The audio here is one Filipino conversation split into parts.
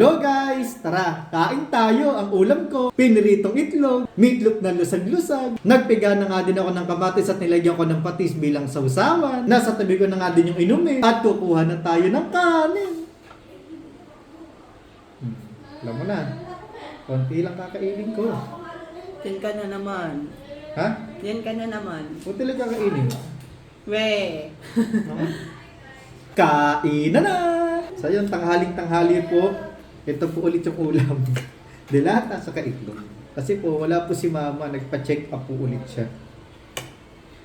Hello guys! Tara, kain tayo. Ang ulam ko, piniritong itlog, meatloaf na lusag-lusag. Nagpiga na nga din ako ng kamatis at nilagyan ko ng patis bilang sausawan. Nasa tabi ko na nga din yung inumin. At kukuha na tayo ng kanin. Alam mo na, konti lang kakainin ko. Yan ka na naman. Ha? Yan ka na naman. Konti lang kakainin. We. Kain na! So yun, tanghaling-tanghali po. Ito po ulit yung ulam. Dilata sa itlog. Kasi po, wala po si mama. Nagpa-check up po ulit siya.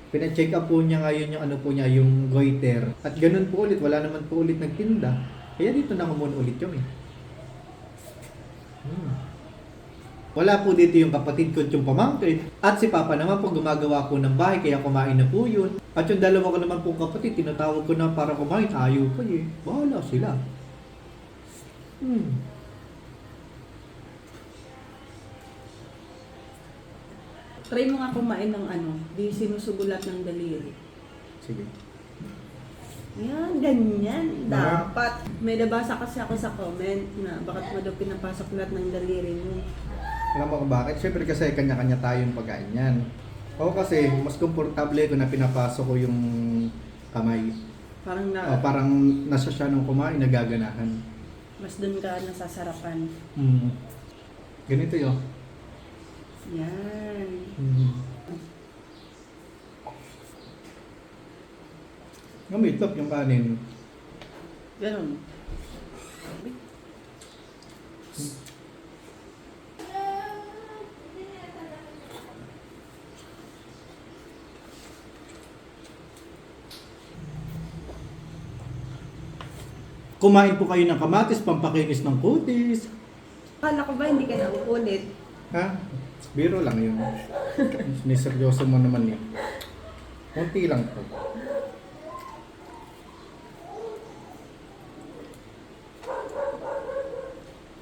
Pina-check up po niya ngayon yung ano po niya, yung goiter. At ganun po ulit. Wala naman po ulit nagtinda. Kaya dito na kumuna ulit yung Wala po dito yung kapatid ko yung pamangkin. At si Papa naman po gumagawa po ng bahay. Kaya kumain na po yun. At yung dalawa ko naman po kapatid, tinatawag ko na para kumain. Ayaw po eh. Bahala sila. Try mo nga kumain ng di sinusugulat ng daliri. Sige. Yan, ganyan. Diba? Dapat. May nabasa kasi ako sa comment na bakit mo daw pinapasok lahat ng daliri mo. Alam mo kung bakit? Siyempre kasi kanya-kanya tayong pagkain yan. Ako kasi, mas komportable ko na pinapasok ko yung kamay. Parang na, Parang nasa siya nung kumain, nagaganahan. mas dun ka nasasarapan. Ganito yun. Yan. Gamit yung kanin. Ganon. Kumain po kayo ng kamatis, pampakinis ng kutis. Akala ko ba hindi ka na uulit? Ha? Biro lang yun. Sineseryoso mo naman yun. Kunti lang po.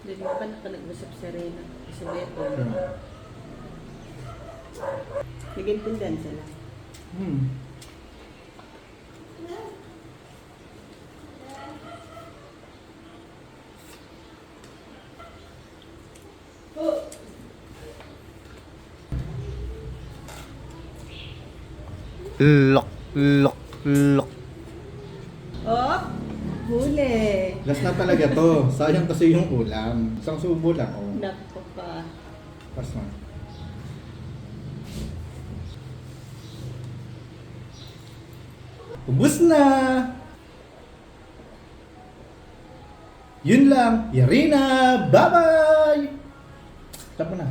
Hindi pa nag-usap si Reyna. Si Beto. Nag-intindihan sila. Lok, lok, lok. Oh! Huli! Last na talaga to. Sayang kasi yung ulam. Isang subo lang. Oh. Nako pa. Pas na. Ubus na! Yun lang. Yari na! Bye-bye! Tapos na.